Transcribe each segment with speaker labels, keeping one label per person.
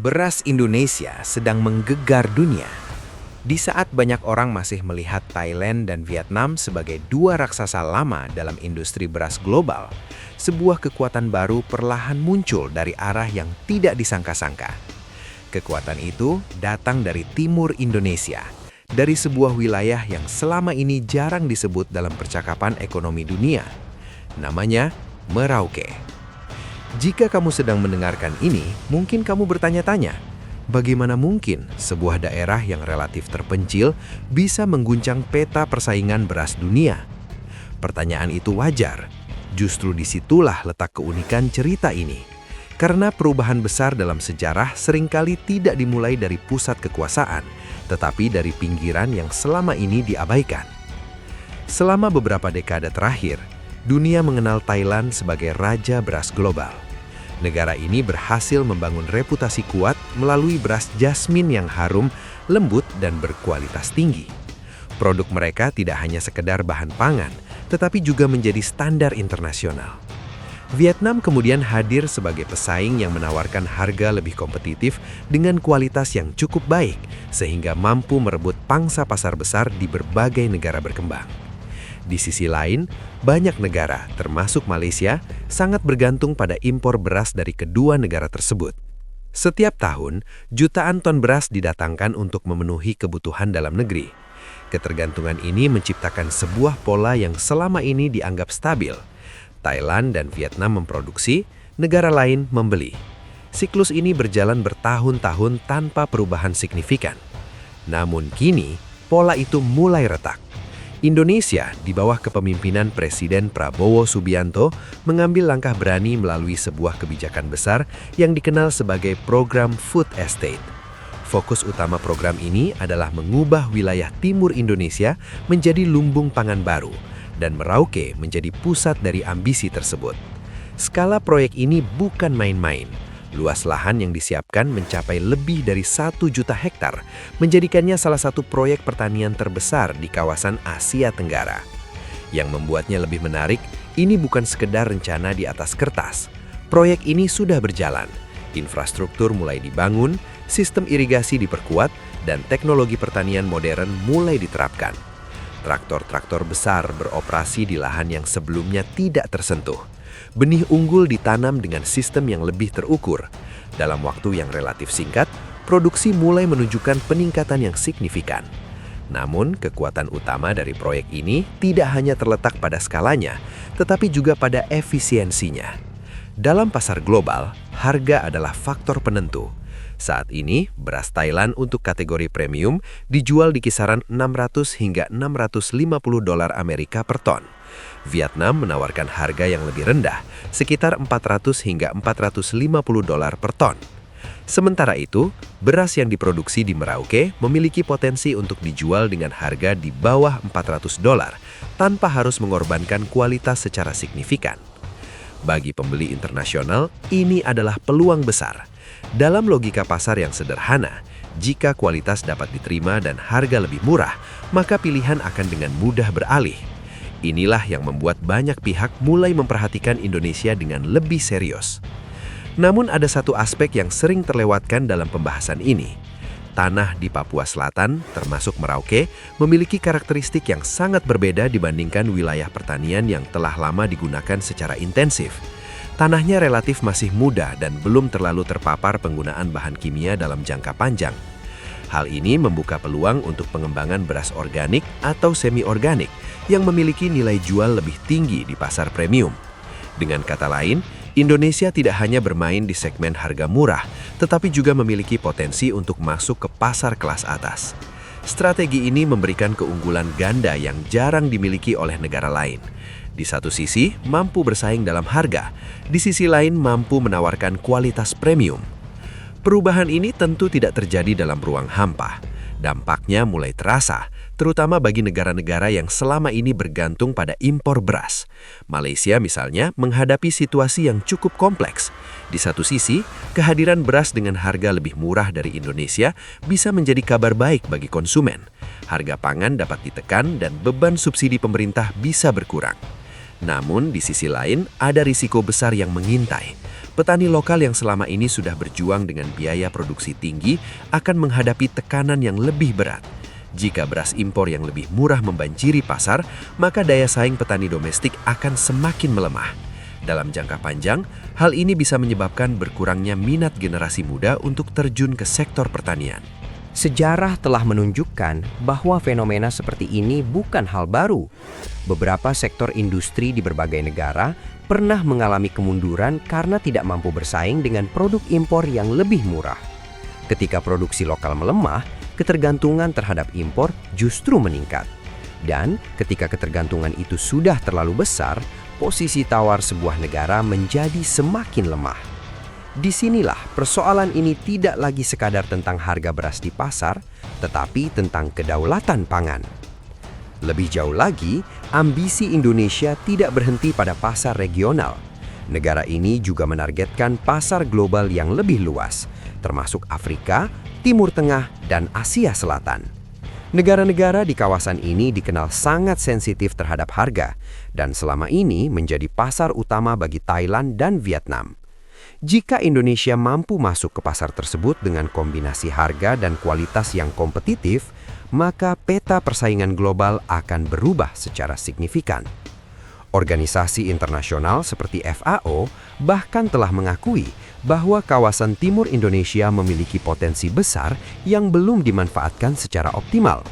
Speaker 1: Beras Indonesia sedang menggegar dunia. Di saat banyak orang masih melihat Thailand dan Vietnam sebagai dua raksasa lama dalam industri beras global, sebuah kekuatan baru perlahan muncul dari arah yang tidak disangka-sangka. Kekuatan itu datang dari timur Indonesia, dari sebuah wilayah yang selama ini jarang disebut dalam percakapan ekonomi dunia. Namanya Merauke. Jika kamu sedang mendengarkan ini, mungkin kamu bertanya-tanya, bagaimana mungkin sebuah daerah yang relatif terpencil bisa mengguncang peta persaingan beras dunia? Pertanyaan itu wajar. Justru disitulah letak keunikan cerita ini. Karena perubahan besar dalam sejarah seringkali tidak dimulai dari pusat kekuasaan, tetapi dari pinggiran yang selama ini diabaikan. Selama beberapa dekade terakhir, dunia mengenal Thailand sebagai raja beras global. Negara ini berhasil membangun reputasi kuat melalui beras jasmin yang harum, lembut, dan berkualitas tinggi. Produk mereka tidak hanya sekedar bahan pangan, tetapi juga menjadi standar internasional. Vietnam kemudian hadir sebagai pesaing yang menawarkan harga lebih kompetitif dengan kualitas yang cukup baik, sehingga mampu merebut pangsa pasar besar di berbagai negara berkembang. Di sisi lain, banyak negara, termasuk Malaysia, sangat bergantung pada impor beras dari kedua negara tersebut. Setiap tahun, jutaan ton beras didatangkan untuk memenuhi kebutuhan dalam negeri. Ketergantungan ini menciptakan sebuah pola yang selama ini dianggap stabil. Thailand dan Vietnam memproduksi, negara lain membeli. Siklus ini berjalan bertahun-tahun tanpa perubahan signifikan. Namun kini, pola itu mulai retak. Indonesia, di bawah kepemimpinan Presiden Prabowo Subianto, mengambil langkah berani melalui sebuah kebijakan besar yang dikenal sebagai Program Food Estate. Fokus utama program ini adalah mengubah wilayah timur Indonesia menjadi lumbung pangan baru, dan Merauke menjadi pusat dari ambisi tersebut. Skala proyek ini bukan main-main. Luas lahan yang disiapkan mencapai lebih dari 1 juta hektar, menjadikannya salah satu proyek pertanian terbesar di kawasan Asia Tenggara. Yang membuatnya lebih menarik, ini bukan sekedar rencana di atas kertas. Proyek ini sudah berjalan, infrastruktur mulai dibangun, sistem irigasi diperkuat, dan teknologi pertanian modern mulai diterapkan. Traktor-traktor besar beroperasi di lahan yang sebelumnya tidak tersentuh. Benih unggul ditanam dengan sistem yang lebih terukur. Dalam waktu yang relatif singkat, produksi mulai menunjukkan peningkatan yang signifikan. Namun, kekuatan utama dari proyek ini tidak hanya terletak pada skalanya, tetapi juga pada efisiensinya. Dalam pasar global, harga adalah faktor penentu. Saat ini, beras Thailand untuk kategori premium dijual di kisaran 600 hingga 650 dolar Amerika per ton. Vietnam menawarkan harga yang lebih rendah, sekitar 400 hingga 450 dolar per ton. Sementara itu, beras yang diproduksi di Merauke memiliki potensi untuk dijual dengan harga di bawah 400 dolar, tanpa harus mengorbankan kualitas secara signifikan. Bagi pembeli internasional, ini adalah peluang besar. Dalam logika pasar yang sederhana, jika kualitas dapat diterima dan harga lebih murah, maka pilihan akan dengan mudah beralih. Inilah yang membuat banyak pihak mulai memperhatikan Indonesia dengan lebih serius. Namun ada satu aspek yang sering terlewatkan dalam pembahasan ini. Tanah di Papua Selatan, termasuk Merauke, memiliki karakteristik yang sangat berbeda dibandingkan wilayah pertanian yang telah lama digunakan secara intensif. Tanahnya relatif masih muda dan belum terlalu terpapar penggunaan bahan kimia dalam jangka panjang. Hal ini membuka peluang untuk pengembangan beras organik atau semi-organik yang memiliki nilai jual lebih tinggi di pasar premium. Dengan kata lain, Indonesia tidak hanya bermain di segmen harga murah, tetapi juga memiliki potensi untuk masuk ke pasar kelas atas. Strategi ini memberikan keunggulan ganda yang jarang dimiliki oleh negara lain. Di satu sisi, mampu bersaing dalam harga, di sisi lain mampu menawarkan kualitas premium. Perubahan ini tentu tidak terjadi dalam ruang hampa. Dampaknya mulai terasa, terutama bagi negara-negara yang selama ini bergantung pada impor beras. Malaysia misalnya menghadapi situasi yang cukup kompleks. Di satu sisi, kehadiran beras dengan harga lebih murah dari Indonesia bisa menjadi kabar baik bagi konsumen. Harga pangan dapat ditekan dan beban subsidi pemerintah bisa berkurang. Namun, di sisi lain, ada risiko besar yang mengintai. Petani lokal yang selama ini sudah berjuang dengan biaya produksi tinggi akan menghadapi tekanan yang lebih berat. Jika beras impor yang lebih murah membanjiri pasar, maka daya saing petani domestik akan semakin melemah. Dalam jangka panjang, hal ini bisa menyebabkan berkurangnya minat generasi muda untuk terjun ke sektor pertanian.
Speaker 2: Sejarah telah menunjukkan bahwa fenomena seperti ini bukan hal baru. Beberapa sektor industri di berbagai negara pernah mengalami kemunduran karena tidak mampu bersaing dengan produk impor yang lebih murah. Ketika produksi lokal melemah, ketergantungan terhadap impor justru meningkat. Dan ketika ketergantungan itu sudah terlalu besar, posisi tawar sebuah negara menjadi semakin lemah. Disinilah persoalan ini tidak lagi sekadar tentang harga beras di pasar, tetapi tentang kedaulatan pangan. Lebih jauh lagi, ambisi Indonesia tidak berhenti pada pasar regional. Negara ini juga menargetkan pasar global yang lebih luas, termasuk Afrika, Timur Tengah, dan Asia Selatan. Negara-negara di kawasan ini dikenal sangat sensitif terhadap harga, dan selama ini menjadi pasar utama bagi Thailand dan Vietnam. Jika Indonesia mampu masuk ke pasar tersebut dengan kombinasi harga dan kualitas yang kompetitif, maka peta persaingan global akan berubah secara signifikan. Organisasi internasional seperti FAO bahkan telah mengakui bahwa kawasan timur Indonesia memiliki potensi besar yang belum dimanfaatkan secara optimal.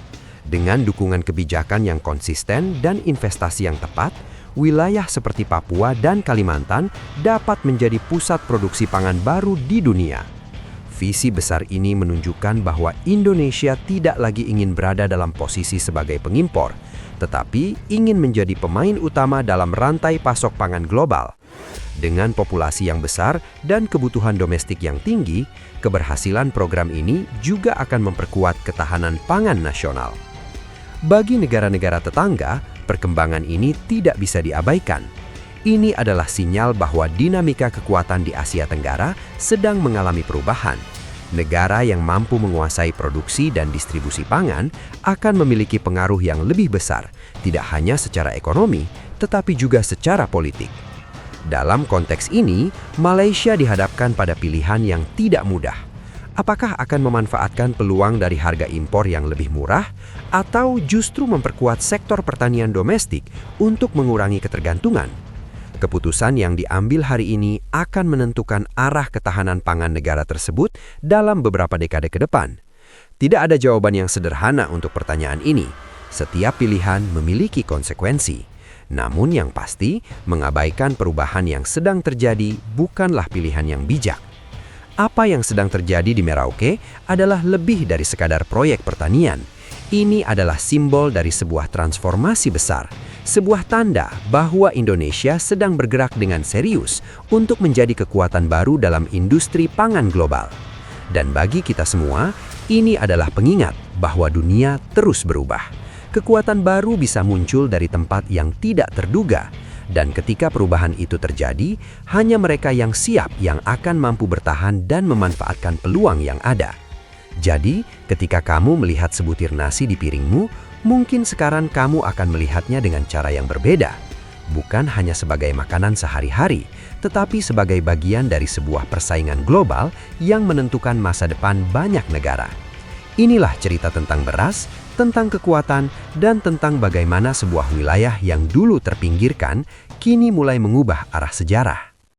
Speaker 2: Dengan dukungan kebijakan yang konsisten dan investasi yang tepat, wilayah seperti Papua dan Kalimantan dapat menjadi pusat produksi pangan baru di dunia. Visi besar ini menunjukkan bahwa Indonesia tidak lagi ingin berada dalam posisi sebagai pengimpor, tetapi ingin menjadi pemain utama dalam rantai pasok pangan global. Dengan populasi yang besar dan kebutuhan domestik yang tinggi, keberhasilan program ini juga akan memperkuat ketahanan pangan nasional. Bagi negara-negara tetangga, perkembangan ini tidak bisa diabaikan. Ini adalah sinyal bahwa dinamika kekuatan di Asia Tenggara sedang mengalami perubahan. Negara yang mampu menguasai produksi dan distribusi pangan akan memiliki pengaruh yang lebih besar, tidak hanya secara ekonomi, tetapi juga secara politik. Dalam konteks ini, Malaysia dihadapkan pada pilihan yang tidak mudah. Apakah akan memanfaatkan peluang dari harga impor yang lebih murah, atau justru memperkuat sektor pertanian domestik untuk mengurangi ketergantungan? Keputusan yang diambil hari ini akan menentukan arah ketahanan pangan negara tersebut dalam beberapa dekade ke depan. Tidak ada jawaban yang sederhana untuk pertanyaan ini. Setiap pilihan memiliki konsekuensi. Namun yang pasti, mengabaikan perubahan yang sedang terjadi bukanlah pilihan yang bijak. Apa yang sedang terjadi di Merauke adalah lebih dari sekadar proyek pertanian. Ini adalah simbol dari sebuah transformasi besar, sebuah tanda bahwa Indonesia sedang bergerak dengan serius untuk menjadi kekuatan baru dalam industri pangan global. Dan bagi kita semua, ini adalah pengingat bahwa dunia terus berubah. Kekuatan baru bisa muncul dari tempat yang tidak terduga. Dan ketika perubahan itu terjadi, hanya mereka yang siap yang akan mampu bertahan dan memanfaatkan peluang yang ada. Jadi, ketika kamu melihat sebutir nasi di piringmu, mungkin sekarang kamu akan melihatnya dengan cara yang berbeda. Bukan hanya sebagai makanan sehari-hari, tetapi sebagai bagian dari sebuah persaingan global yang menentukan masa depan banyak negara. Inilah cerita tentang beras, tentang kekuatan, dan tentang bagaimana sebuah wilayah yang dulu terpinggirkan, kini mulai mengubah arah sejarah.